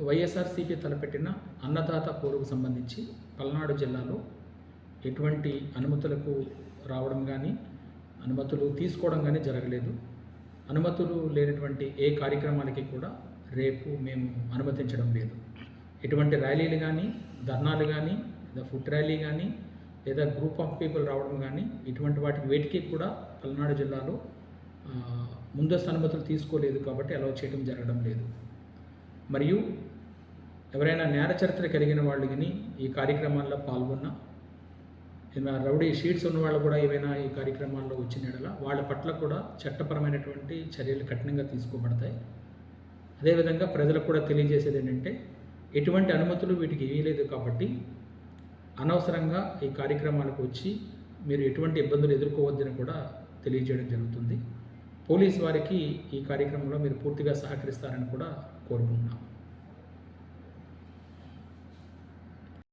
వైఎస్ఆర్సీపీ తలపెట్టిన అన్నదాత పోరుకు సంబంధించి పల్నాడు జిల్లాలో ఎటువంటి అనుమతులకు రావడం కానీ అనుమతులు తీసుకోవడం కానీ జరగలేదు. అనుమతులు లేనటువంటి ఏ కార్యక్రమాలకి కూడా రేపు మేము అనుమతించడం లేదు. ఎటువంటి ర్యాలీలు కానీ, ధర్నాలు కానీ, లేదా ఫుడ్ ర్యాలీ కానీ, లేదా గ్రూప్ ఆఫ్ పీపుల్ రావడం కానీ, ఇటువంటి వేటికి కూడా పల్నాడు జిల్లాలో ముందస్తు అనుమతులు తీసుకోలేదు కాబట్టి అలౌ చేయడం జరగడం లేదు. మరియు ఎవరైనా నేర చరిత్ర కలిగిన వాళ్ళు కానీ ఈ కార్యక్రమాల్లో పాల్గొన్నా, ఏమైనా రౌడీ షీట్స్ ఉన్న వాళ్ళు కూడా ఏమైనా ఈ కార్యక్రమాల్లో వచ్చిన యెడల వాళ్ళ పట్ల కూడా చట్టపరమైనటువంటి చర్యలు కఠినంగా తీసుకోబడతాయి. అదేవిధంగా ప్రజలకు కూడా తెలియజేసేది ఏంటంటే, ఎటువంటి అనుమతులు వీటికి ఇవ్వలేదు కాబట్టి అనవసరంగా ఈ కార్యక్రమాలకు వచ్చి మీరు ఎటువంటి ఇబ్బందులు ఎదుర్కోవద్దని కూడా తెలియజేయడం జరుగుతుంది. పోలీస్ వారికి ఈ కార్యక్రమంలో మీరు పూర్తిగా సహకరిస్తారని కూడా కోరుకుంటున్నాం.